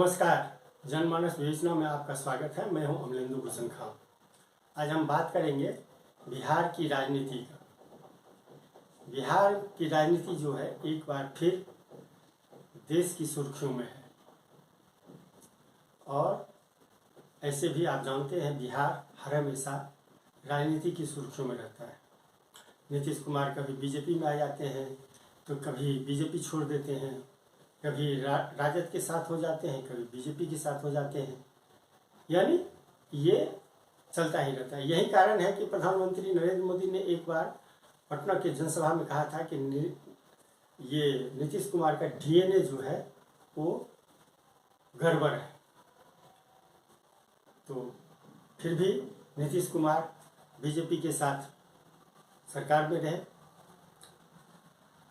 नमस्कार। जनमानस विवेचना में आपका स्वागत है। मैं हूं अमलेंदु भूषण खान। आज हम बात करेंगे बिहार की राजनीति का। बिहार की राजनीति जो है एक बार फिर देश की सुर्खियों में है और ऐसे भी आप जानते हैं बिहार हर हमेशा राजनीति की सुर्खियों में रहता है। नीतीश कुमार कभी बीजेपी में आ जाते हैं तो कभी बीजेपी छोड़ देते हैं, कभी राजद के साथ हो जाते हैं, कभी बीजेपी के साथ हो जाते हैं, यानी ये चलता ही रहता है। यही कारण है कि प्रधानमंत्री नरेंद्र मोदी ने एक बार पटना के जनसभा में कहा था कि ये नीतीश कुमार का डीएनए जो है वो गड़बड़ है। तो फिर भी नीतीश कुमार बीजेपी के साथ सरकार में रहे।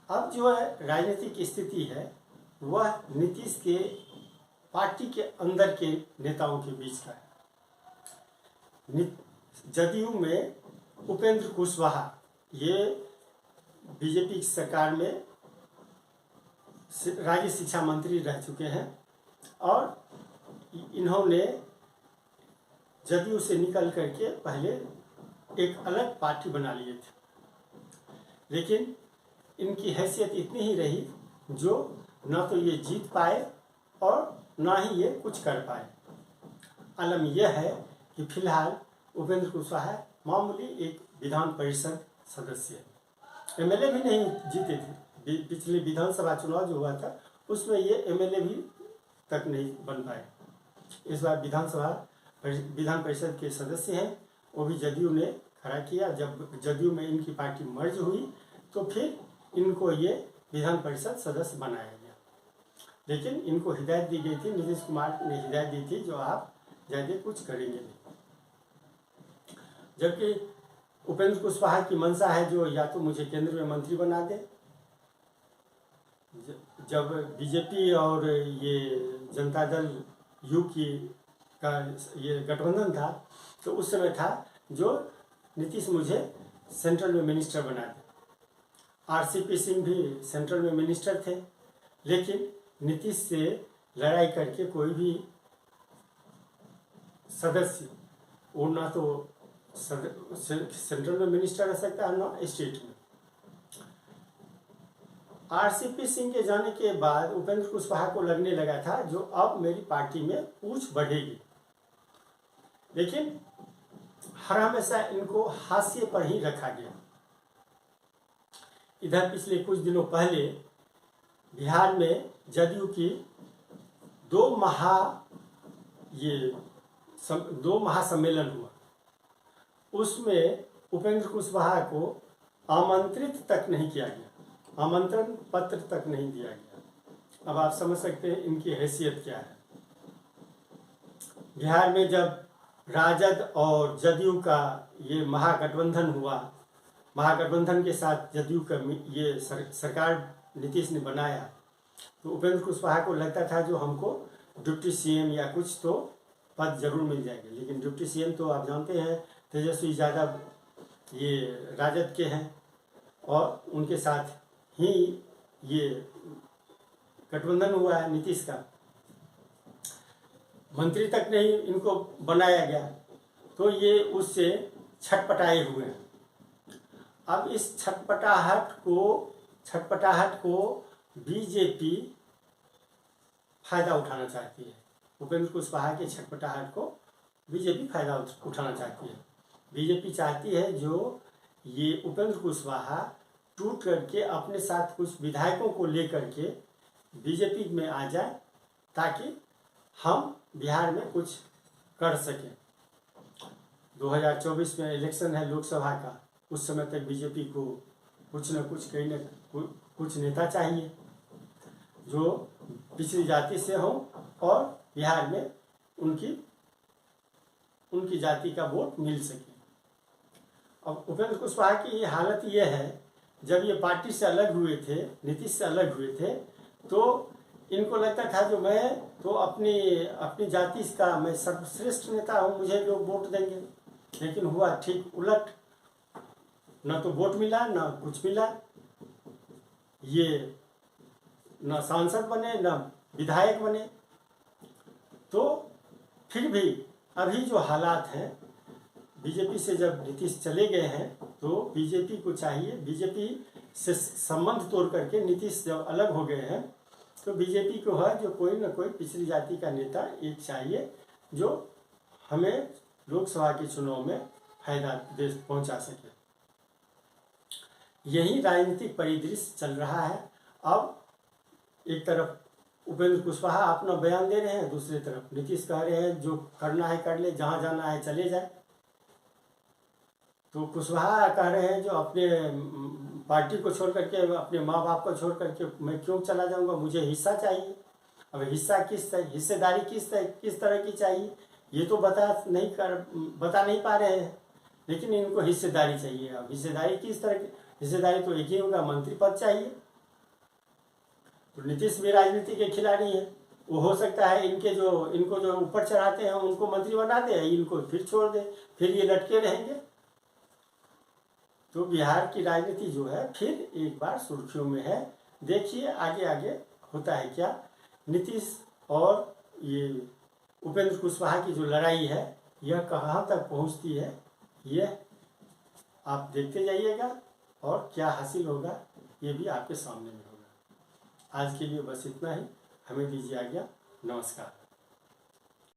अब जो है राजनीतिक स्थिति है वह नीतीश के पार्टी के अंदर के नेताओं के बीच का है। जदयू में उपेंद्र कुशवाहा ये बीजेपी की सरकार में राज्य शिक्षा मंत्री रह चुके हैं और इन्होंने जदयू से निकल करके पहले एक अलग पार्टी बना लिए थे, लेकिन इनकी हैसियत इतनी ही रही जो न तो ये जीत पाए और न ही ये कुछ कर पाए। आलम यह है कि फिलहाल उपेंद्र कुशवाहा मामूली एक विधान परिषद सदस्य है। एमएलए भी नहीं जीते थे। पिछले विधानसभा चुनाव जो हुआ था उसमें ये एमएलए भी तक नहीं बन पाए। इस बार विधान परिषद के सदस्य हैं, वो भी जदयू ने खड़ा किया। जब जदयू में इनकी पार्टी मर्ज हुई तो फिर इनको ये विधान परिषद सदस्य बनाया गया, लेकिन इनको हिदायत दी गई थी, नीतीश कुमार ने हिदायत दी थी जो आप ज़्यादा कुछ करेंगे नहीं। जबकि उपेंद्र कुशवाहा की मंशा है जो या तो मुझे केंद्र में मंत्री बना दे। जब बीजेपी और ये जनता दल यू का ये गठबंधन था तो उस समय था जो नीतीश मुझे सेंट्रल में मिनिस्टर बना दे। आरसीपी सिंह भी सेंट्रल में मिनिस्टर थे, लेकिन नीतीश से लड़ाई करके कोई भी सदस्य वो ना तो सेंट्रल में मिनिस्टर रह सकता है ना स्टेट में। आरसीपी सिंह के जाने के बाद उपेंद्र कुशवाहा को लगने लगा था जो अब मेरी पार्टी में पूछ बढ़ेगी, लेकिन हर हमेशा इनको हाशिए पर ही रखा गया। इधर पिछले कुछ दिनों पहले बिहार में जदयू की दो महासम्मेलन हुआ। उसमें उपेंद्र कुशवाहा को आमंत्रित तक नहीं किया गया, आमंत्रण पत्र तक नहीं दिया गया। अब आप समझ सकते हैं इनकी हैसियत क्या है। बिहार में जब राजद और जदयू का ये महागठबंधन हुआ, महागठबंधन के साथ जदयू का ये सरकार नीतीश ने बनाया, तो उपेंद्र कुशवाहा को लगता था जो हमको डिप्टी सीएम या कुछ तो पद जरूर मिल जाएंगे, लेकिन डिप्टी सीएम तो आप जानते हैं तेजस्वी यादव ये राजद के हैं और उनके साथ ही ये गठबंधन हुआ है नीतीश का। मंत्री तक नहीं इनको बनाया गया, तो ये उससे छटपटाए हुए हैं। अब इस छटपटाहट को बीजेपी फायदा उठाना चाहती है। उपेंद्र कुशवाहा के छटपटाहट को बीजेपी फायदा उठाना चाहती है। बीजेपी चाहती है जो ये उपेंद्र कुशवाहा टूट करके अपने साथ कुछ विधायकों को लेकर के बीजेपी में आ जाए, ताकि हम बिहार में कुछ कर सकें। 2024 में इलेक्शन है लोकसभा का, उस समय तक बीजेपी को कुछ न कुछ कुछ नेता चाहिए जो पिछड़ी जाति से हों और बिहार में उनकी जाति का वोट मिल सके। अब उपेंद्र कुशवाहा की हालत ये है, जब ये पार्टी से अलग हुए थे, नीतीश से अलग हुए थे, तो इनको लगता था जो मैं तो अपनी जाति का मैं सर्वश्रेष्ठ नेता हूँ, मुझे लोग वोट देंगे। लेकिन हुआ ठीक उलट, न तो वोट मिला न कुछ मिला। ये न सांसद बने न विधायक बने। तो फिर भी अभी जो हालात हैं, बीजेपी से जब नीतीश चले गए हैं तो बीजेपी को चाहिए, बीजेपी से संबंध तोड़ करके नीतीश जब अलग हो गए हैं तो बीजेपी को है जो कोई ना कोई पिछड़ी जाति का नेता एक चाहिए जो हमें लोकसभा के चुनाव में फायदा देश पहुंचा सके। यही राजनीतिक परिदृश्य चल रहा है। अब एक तरफ उपेंद्र कुशवाहा अपना बयान दे रहे हैं, दूसरी तरफ नीतीश कह रहे हैं जो करना है कर ले, जहां जाना है चले जाए। तो कुशवाहा कह रहे हैं जो अपने पार्टी को छोड़ करके, अपने माँ बाप को छोड़ करके मैं क्यों चला जाऊंगा, मुझे हिस्सा चाहिए। अब हिस्सा हिस्सेदारी किस तरह की चाहिए ये तो बता नहीं पा रहे हैं, लेकिन इनको हिस्सेदारी चाहिए। अब हिस्सेदारी किस तरह की, हिस्सेदारी तो एक ही होगा, मंत्री पद चाहिए। तो नीतीश भी राजनीति के खिलाड़ी है, वो हो सकता है इनको जो ऊपर चढ़ाते हैं उनको मंत्री बना दे, इनको फिर छोड़ दे, फिर ये लटके रहेंगे। तो बिहार की राजनीति जो है फिर एक बार सुर्खियों में है। देखिए आगे आगे होता है क्या। नीतीश और ये उपेंद्र कुशवाहा की जो लड़ाई है यह कहाँ तक पहुँचती है, यह आप देखते जाइएगा और क्या हासिल होगा ये भी आपके सामने में होगा। आज के लिए बस इतना ही, हमें दीजिए आज्ञा। नमस्कार।